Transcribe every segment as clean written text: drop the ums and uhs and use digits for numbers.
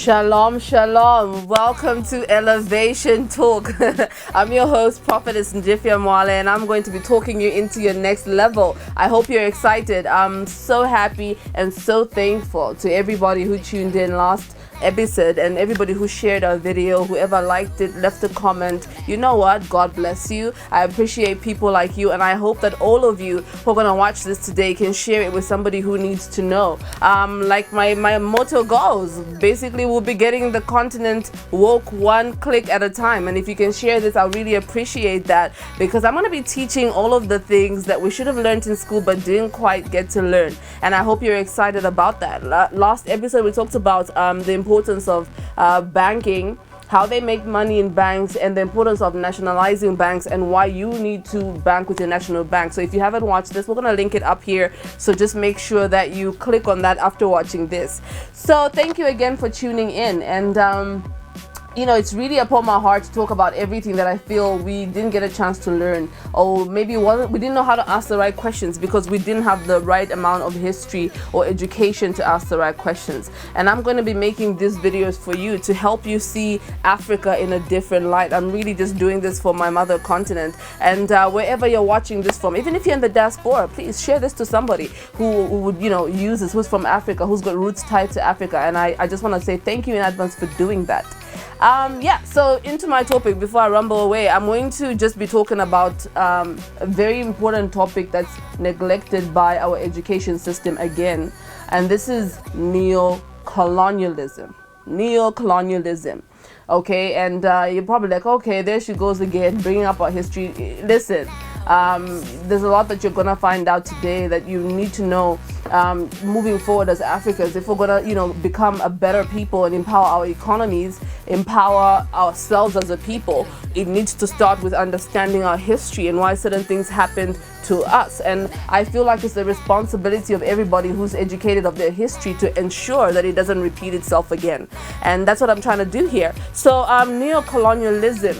Shalom, shalom. Welcome to Elevation Talk. I'm your host, Prophetess Njifia Mwale, and I'm going to be talking you into your next level. I hope you're excited. I'm so happy and so thankful to everybody who tuned in last episode and everybody who shared our video, whoever liked it, left a comment. You know what? God bless you. I appreciate people like you, and I hope that all of you who are going to watch this today can share it with somebody who needs to know. Like my motto goes, basically we'll be getting the continent woke one click at a time, and if you can share this, I'll really appreciate that, because I'm going to be teaching all of the things that we should have learned in school but didn't quite get to learn, and I hope you're excited about that. Last episode we talked about the importance of banking, how they make money in banks, and the importance of nationalizing banks, and why you need to bank with your national bank. So if you haven't watched this, we're going to link it up here, so just make sure that you click on that after watching this. So thank you again for tuning in, and you know, it's really upon my heart to talk about everything that I feel we didn't get a chance to learn, or maybe we didn't know how to ask the right questions because we didn't have the right amount of history or education to ask the right questions. And I'm going to be making these videos for you to help you see Africa in a different light. I'm really just doing this for my mother continent, and wherever you're watching this from, even if you're in the diaspora, please share this to somebody who would, you know, use this, who's from Africa, who's got roots tied to Africa. And I just want to say thank you in advance for doing that. So into my topic, before I rumble away, I'm going to just be talking about a very important topic that's neglected by our education system again, and this is Neo-Colonialism. Neo-Colonialism. Okay, and you're probably like, okay, there she goes again, bringing up our history. Listen, there's a lot that you're gonna find out today that you need to know moving forward as Africans. If we're gonna, you know, become a better people and empower our economies, empower ourselves as a people, it needs to start with understanding our history and why certain things happened to us. And I feel like it's the responsibility of everybody who's educated of their history to ensure that it doesn't repeat itself again. And that's what I'm trying to do here. So neo-colonialism,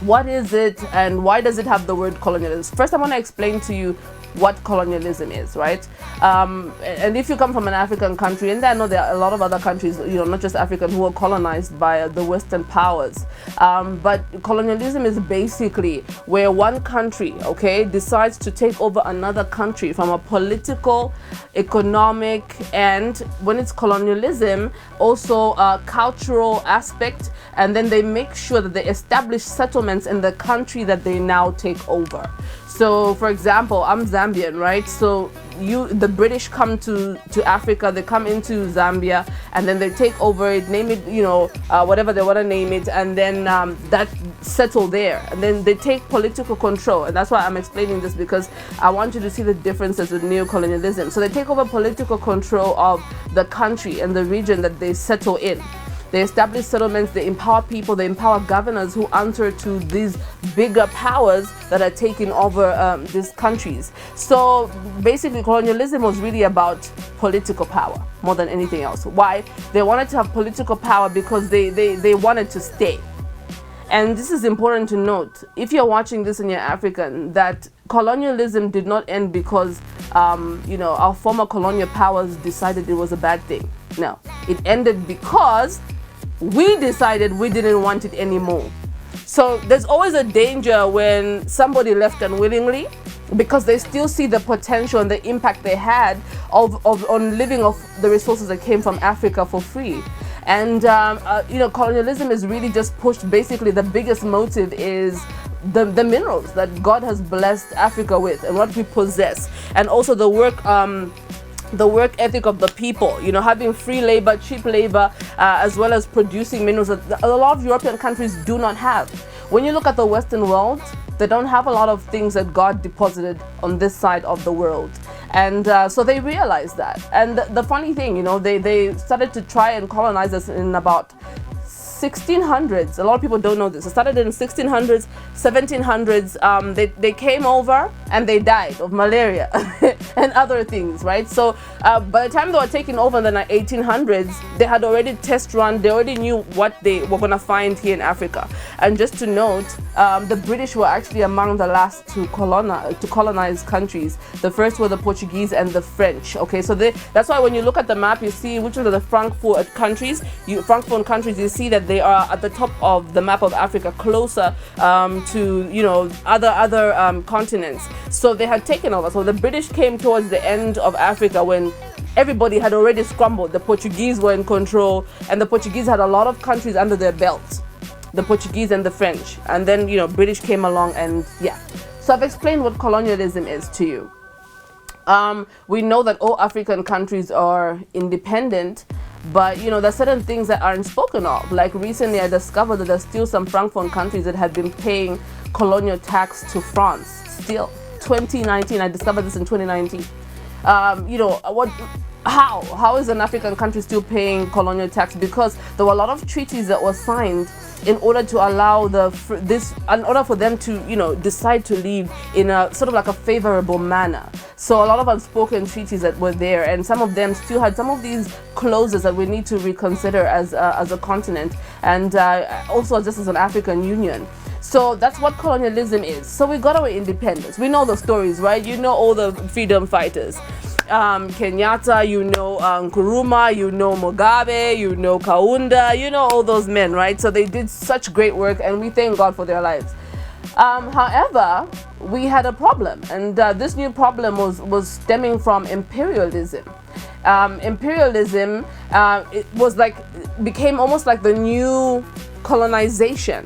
what is it and why does it have the word colonialism? First, I want to explain to you what colonialism is, right? And if you come from an African country, and I know there are a lot of other countries, you know, not just African, who are colonized by the Western powers, but colonialism is basically where one country, okay, decides to take over another country from a political, economic, and when it's colonialism, also a cultural aspect, and then they make sure that they establish settlements in the country that they now take over. So, for example, I'm Zambian, right? So the British come to Africa, they come into Zambia, and then they take over it, name it, you know, whatever they want to name it, and then that settle there, and then they take political control. And that's why I'm explaining this, because I want you to see the differences with neo-colonialism. So they take over political control of the country and the region that they settle in. They establish settlements, they empower people, they empower governors who answer to these bigger powers that are taking over these countries. So basically, colonialism was really about political power more than anything else. Why? They wanted to have political power because they wanted to stay. And this is important to note, if you're watching this and you're African, that colonialism did not end because you know, our former colonial powers decided it was a bad thing. No, it ended because we decided we didn't want it anymore. So there's always a danger when somebody left unwillingly, because they still see the potential and the impact they had on living off the resources that came from Africa for free. And you know, colonialism is really just pushed. Basically, the biggest motive is the minerals that God has blessed Africa with and what we possess, and also the work ethic of the people, you know, having free labor, cheap labor, as well as producing minerals that a lot of European countries do not have. When you look at the Western world, they don't have a lot of things that God deposited on this side of the world. And so they realized that. And the funny thing, you know, they started to try and colonize us in about 1600s. A lot of people don't know this. It started in 1600s, 1700s. They came over and they died of malaria and other things, right? So by the time they were taking over in the 1800s, they had already test run. They already knew what they were going to find here in Africa. And just to note, the British were actually among the last to colonize countries. The first were the Portuguese and the French. Okay, so that's why when you look at the map, you see which are the Francophone countries. You see that they are at the top of the map of Africa, closer to other continents. So they had taken over. So the British came towards the end of Africa when everybody had already scrambled. The Portuguese were in control, and the Portuguese had a lot of countries under their belt. The Portuguese and the French, and then British came along, and yeah. So I've explained what colonialism is to you. We know that all African countries are independent, but there's certain things that aren't spoken of. Like recently I discovered that there's still some Francophone countries that have been paying colonial tax to France. Still 2019, I discovered this in 2019. How is an African country still paying colonial tax? Because there were a lot of treaties that were signed in order to allow in order for them to decide to leave in a sort of like a favorable manner. So a lot of unspoken treaties that were there, and some of them still had some of these clauses that we need to reconsider as a continent, and also just as an African Union. So that's what colonialism is. So we got our independence. We know the stories, right? All the freedom fighters. Kenyatta, Nkrumah, Mugabe, Kaunda, all those men, right? So they did such great work, and we thank God for their lives. However, we had a problem, and this new problem was stemming from imperialism. Imperialism became almost like the new colonization.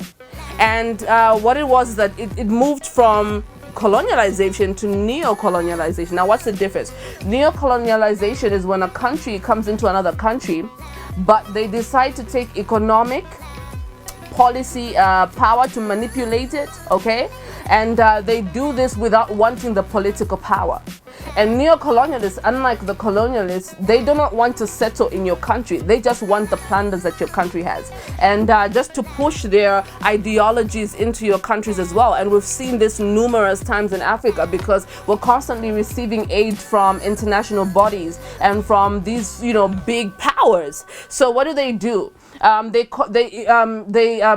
And what it was is that it moved from colonialization to neo-colonialization. Now, what's the difference? Neo-colonialization is when a country comes into another country, but they decide to take economic policy power to manipulate it, okay? And they do this without wanting the political power. And neo-colonialists, unlike the colonialists, they do not want to settle in your country. They just want the plunders that your country has, and just to push their ideologies into your countries as well. And we've seen this numerous times in Africa, because we're constantly receiving aid from international bodies and from these big powers. So what do? They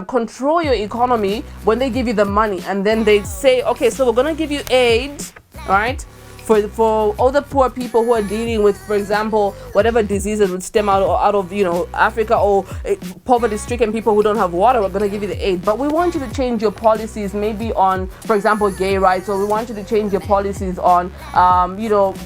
control your economy when they give you the money, and then they say, okay, so we're going to give you aid, all right, for all the poor people who are dealing with, for example, whatever diseases would stem out of Africa, or poverty-stricken people who don't have water. We're going to give you the aid, but we want you to change your policies, maybe on, for example, gay rights, or we want you to change your policies on planned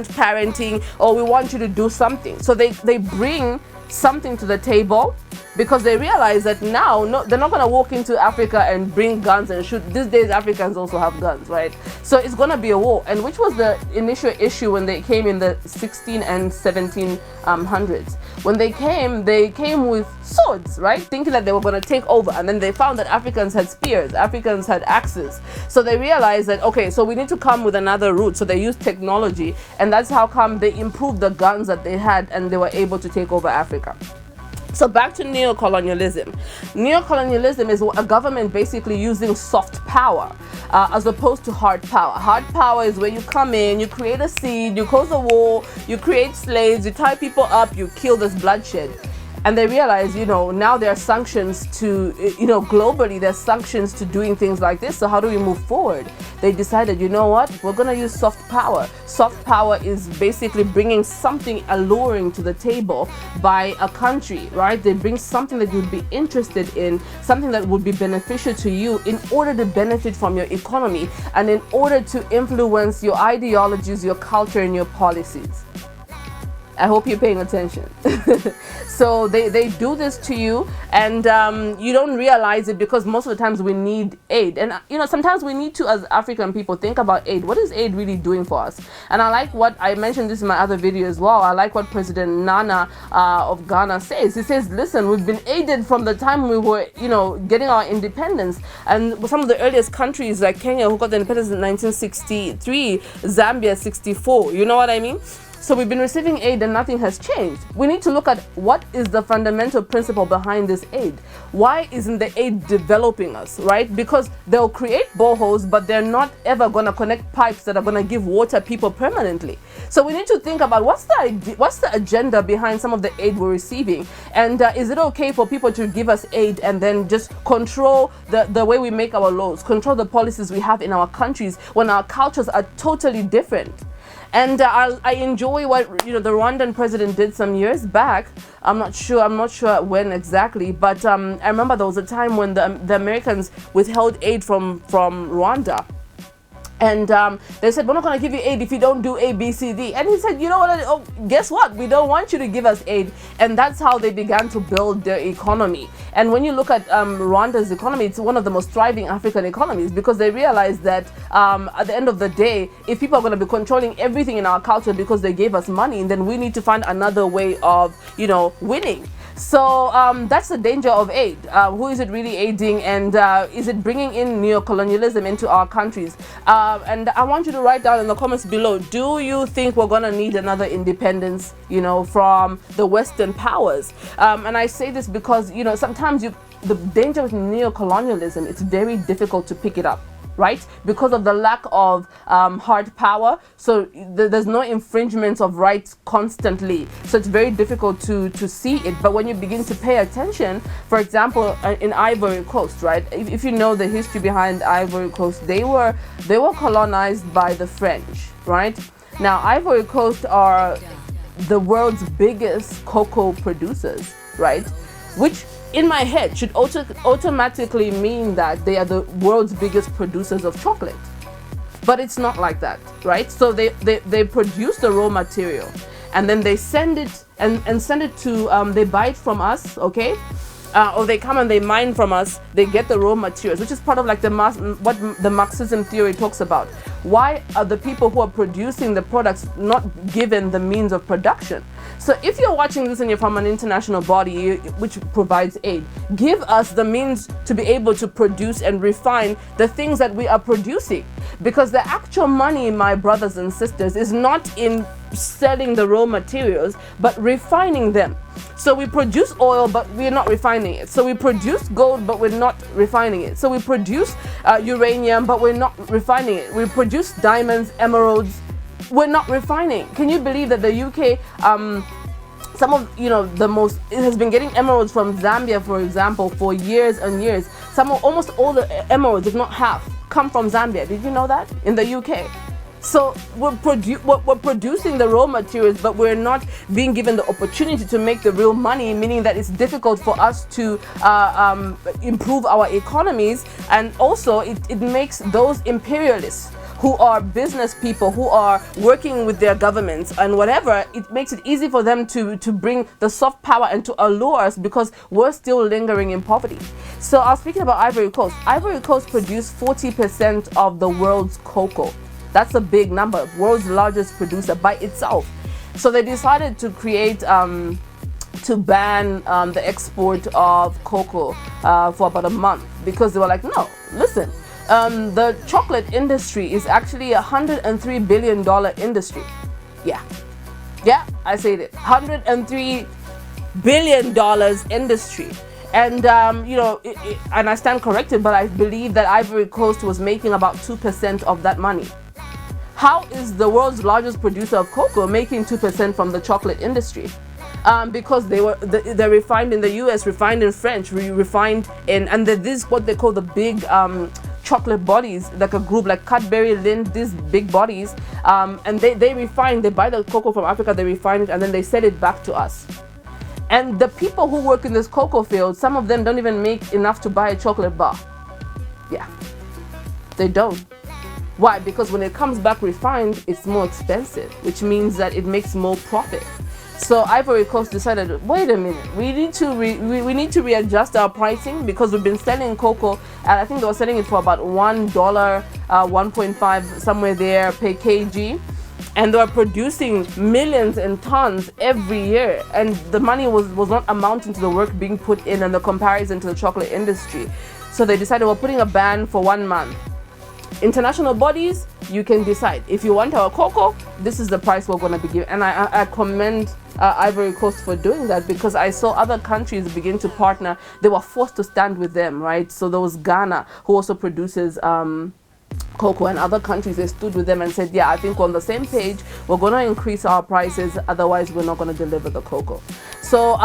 parenting, or we want you to do something. So they bring something to the table, because they realize that now they're not going to walk into Africa and bring guns and shoot. These days Africans also have guns, right? So it's going to be a war, and which was the initial issue when they came in the 16 and 1700s. When they came with swords, right, thinking that they were going to take over, and then they found that Africans had spears, Africans had axes. So they realized that, okay, so we need to come with another route. So they used technology, and that's how come they improved the guns that they had, and they were able to take over Africa. So back to neo-colonialism. Neo-colonialism is a government basically using soft power as opposed to hard power. Hard power is where you come in, you create a seed, you cause a war, you create slaves, you tie people up, you kill, this bloodshed. And they realize, now there are sanctions to, globally there's sanctions to doing things like this. So how do we move forward? They decided, you know what, we're going to use soft power. Soft power is basically bringing something alluring to the table by a country, right? They bring something that you'd be interested in, something that would be beneficial to you in order to benefit from your economy, and in order to influence your ideologies, your culture, and your policies. I hope you're paying attention. So they do this to you, and you don't realize it, because most of the times we need aid. And sometimes we need to, as African people, think about aid. What is aid really doing for us? And I like what I mentioned this in my other video as well. I like what President Nana of Ghana says. He says, listen, we've been aided from the time we were getting our independence. And some of the earliest countries like Kenya, who got the independence in 1963, Zambia 64, you know what I mean? So we've been receiving aid and nothing has changed. We need to look at what is the fundamental principle behind this aid. Why isn't the aid developing us, right? Because they'll create boreholes, but they're not ever going to connect pipes that are going to give water people permanently. So we need to think about what's the agenda behind some of the aid we're receiving, and is it okay for people to give us aid and then just control the way we make our laws, control the policies we have in our countries when our cultures are totally different? And I enjoy what the Rwandan president did some years back. I'm not sure when exactly, but I remember there was a time when the Americans withheld aid from Rwanda. And they said, we're not going to give you aid if you don't do A, B, C, D. And he said, you know what? Oh, guess what? We don't want you to give us aid. And that's how they began to build their economy. And when you look at Rwanda's economy, it's one of the most thriving African economies, because they realized that at the end of the day, if people are going to be controlling everything in our culture because they gave us money, then we need to find another way of, winning. So that's the danger of aid. Who is it really aiding, and is it bringing in neocolonialism into our countries? And I want you to write down in the comments below, do you think we're going to need another independence, from the Western powers? And I say this because, sometimes the danger with neocolonialism, it's very difficult to pick it up. Right? Because of the lack of hard power. So there's no infringements of rights constantly. So it's very difficult to see it. But when you begin to pay attention, for example, in Ivory Coast, right? If you know the history behind Ivory Coast, they were colonized by the French, right? Now, Ivory Coast are the world's biggest cocoa producers, right? Which in my head should automatically mean that they are the world's biggest producers of chocolate. But it's not like that, right? So they produce the raw material, and then they send it and send it to they buy it from us, okay? Or they come and they mine from us. They get the raw materials, which is part of like what the Marxism theory talks about. Why are the people who are producing the products not given the means of production? So if you're watching this and you're from an international body which provides aid, give us the means to be able to produce and refine the things that we are producing. Because the actual money, my brothers and sisters, is not in selling the raw materials, but refining them. So we produce oil, but we're not refining it. So we produce gold, but we're not refining it. So we produce uranium, but we're not refining it. We produce diamonds, emeralds, we're not refining. Can you believe that the UK, some of it has been getting emeralds from Zambia, for example, for years and years. Almost all the emeralds, if not half, come from Zambia. Did you know that? In the UK. So we're producing the raw materials, but we're not being given the opportunity to make the real money, meaning that it's difficult for us to improve our economies. And also it makes those imperialists who are business people, who are working with their governments and whatever, it makes it easy for them to bring the soft power and to allure us, because we're still lingering in poverty. So I was speaking about Ivory Coast. Ivory Coast produced 40% of the world's cocoa. That's a big number, world's largest producer by itself. So they decided to create, to ban the export of cocoa for about a month, because they were like, no, listen, the chocolate industry is actually a $103 billion industry. Yeah, I said it, $103 billion industry. And and I stand corrected, but I believe that Ivory Coast was making about 2% of that money. How is the world's largest producer of cocoa making 2% from the chocolate industry? Because they're refined in the US, refined in French, refined in, and this is what they call the big chocolate bodies, like a group like Cadbury, Lind, these big bodies, and they refine, they buy the cocoa from Africa, they refine it, and then they sell it back to us. And the people who work in this cocoa field, some of them don't even make enough to buy a chocolate bar. Yeah, they don't. Why? Because when it comes back refined, it's more expensive, which means that it makes more profit. So Ivory Coast decided, wait a minute, we need to readjust our pricing, because we've been selling cocoa, and I think they were selling it for about $1, 1.5, somewhere there per kg. And they were producing millions and tons every year, and the money was not amounting to the work being put in and the comparison to the chocolate industry. So they decided we're putting a ban for 1 month. international bodies, you can decide. If you want our cocoa, this is the price we're going to be giving. And I commend Ivory Coast for doing that, because I saw other countries begin to partner. They were forced to stand with them, right? So there was Ghana, who also produces cocoa, and other countries, they stood with them and said, yeah, I think we're on the same page, we're going to increase our prices, otherwise we're not going to deliver the cocoa. So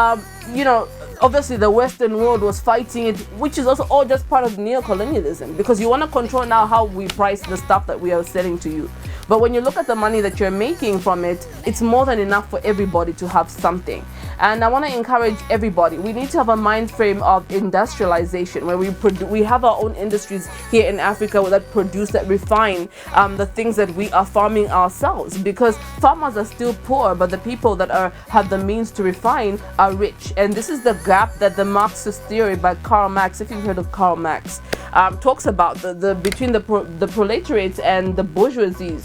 you know, obviously the Western world was fighting it, which is also all just part of neo-colonialism, because you want to control now how we price the stuff that we are selling to you. But when you look at the money that you're making from it, it's more than enough for everybody to have something. And I want to encourage everybody. We need to have a mind frame of industrialization, where we have our own industries here in Africa that produce, that refine the things that we are farming ourselves. Because farmers are still poor, but the people that have the means to refine are rich. And this is the gap that the Marxist theory by Karl Marx, if you've heard of Karl Marx, talks about, between the proletariat and the bourgeoisie.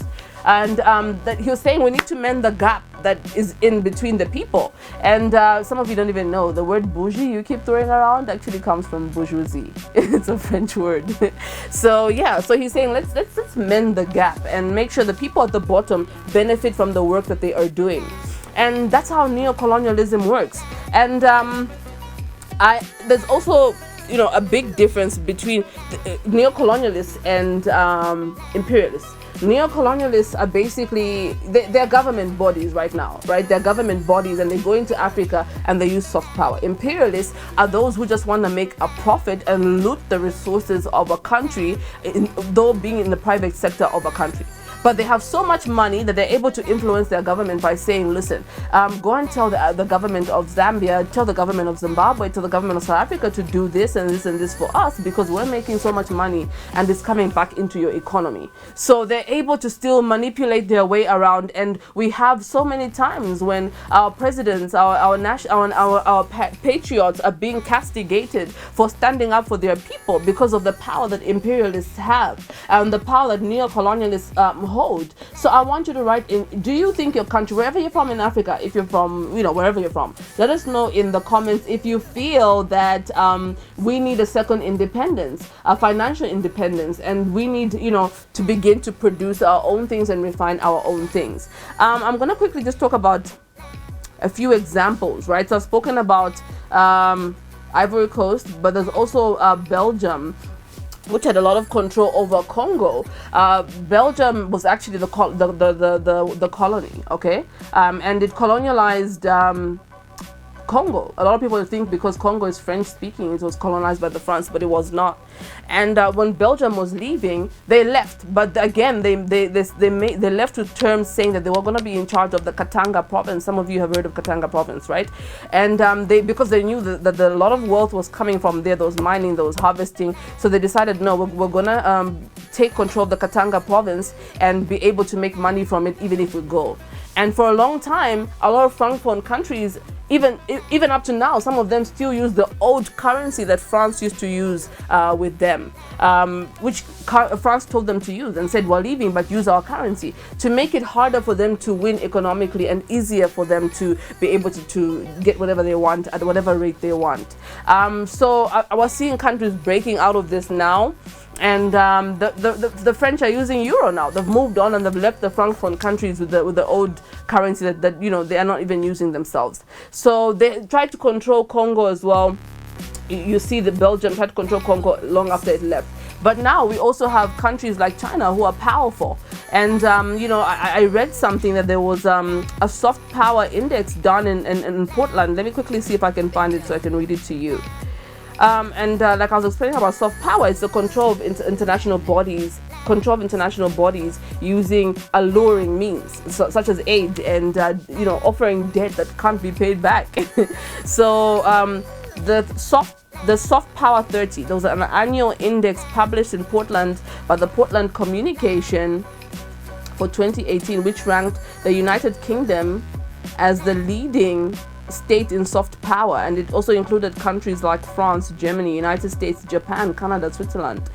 And that he was saying we need to mend the gap that is in between the people. And some of you don't even know the word bougie you keep throwing around actually comes from bourgeoisie. It's a French word. So yeah, so he's saying let's mend the gap and make sure the people at the bottom benefit from the work that they are doing. And that's how neo-colonialism works. And there's also, you know, a big difference between neo-colonialists and imperialists. Neo-colonialists are basically, they're government bodies right now, right? They're government bodies, and they go into Africa and they use soft power. Imperialists are those who just want to make a profit and loot the resources of a country, though being in the private sector of a country. But they have so much money that they're able to influence their government by saying, listen, go and tell the government of Zambia, tell the government of Zimbabwe, tell the government of South Africa to do this and this and this for us, because we're making so much money and it's coming back into your economy. So they're able to still manipulate their way around. And we have so many times when our presidents, our patriots are being castigated for standing up for their people because of the power that imperialists have and the power that neo-colonialists hold. So I want you to write in, do you think your country, wherever you're from in Africa, if you're from, you know, wherever you're from, let us know in the comments if you feel that we need a second independence, a financial independence, and we need, you know, to begin to produce our own things and refine our own things. I'm going to quickly just talk about a few examples, right? So I've spoken about Ivory Coast, but there's also Belgium, which had a lot of control over Congo. Belgium was actually the colony, okay? And it colonialized Congo. A lot of people think because Congo is French speaking, it was colonized by the France, but it was not. And when Belgium was leaving, they left. But again, they left with terms saying that they were going to be in charge of the Katanga province. Some of you have heard of Katanga province, right? And because they knew that a lot of wealth was coming from there, there was mining, there was harvesting. So they decided, no, we're going to take control of the Katanga province and be able to make money from it even if we go. And for a long time, a lot of Francophone countries, even up to now, some of them still use the old currency that France used to use with them, which France told them to use and said, we're leaving, but use our currency, to make it harder for them to win economically and easier for them to be able to get whatever they want at whatever rate they want. So I was seeing countries breaking out of this now. And the French are using euro now. They've moved on and they've left the Francophone countries with the old currency that you know they are not even using themselves. So they tried to control Congo as well. You see the Belgium tried to control Congo long after it left. But now we also have countries like China who are powerful. And you know, I read something that there was a soft power index done in Portland. Let me quickly see if I can find it so I can read it to you. Like I was explaining about soft power, it's the control of international bodies using alluring means, such as aid and you know, offering debt that can't be paid back. So the soft power 30, there was an annual index published in Portland by the Portland Communication for 2018, which ranked the United Kingdom as the leading state in soft power, and it also included countries like France, Germany, United States, Japan, Canada, Switzerland,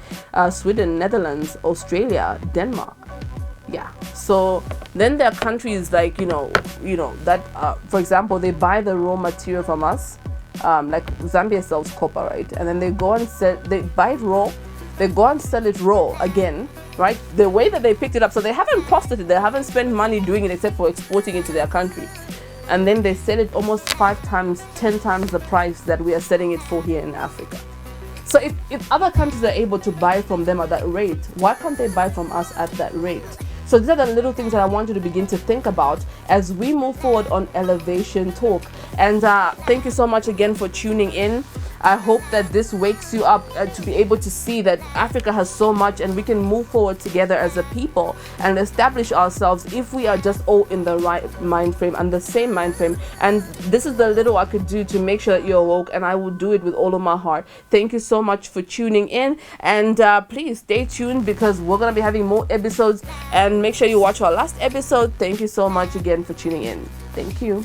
Sweden, Netherlands, Australia, Denmark. Yeah. So then there are countries like you know that for example, they buy the raw material from us, like Zambia sells copper, right? And then they go and they buy it raw, they go and sell it raw again, right? The way that they picked it up, so they haven't processed it, they haven't spent money doing it except for exporting it to their country. And then they sell it almost 5 times, 10 times the price that we are selling it for here in Africa. So if other countries are able to buy from them at that rate, why can't they buy from us at that rate? So these are the little things that I want you to begin to think about as we move forward on Elevation Talk. And thank you so much again for tuning in. I hope that this wakes you up to be able to see that Africa has so much, and we can move forward together as a people and establish ourselves if we are just all in the right mind frame and the same mind frame. And this is the little I could do to make sure that you're awoke, and I will do it with all of my heart. Thank you so much for tuning in, and please stay tuned because we're going to be having more episodes, and make sure you watch our last episode. Thank you so much again for tuning in. Thank you.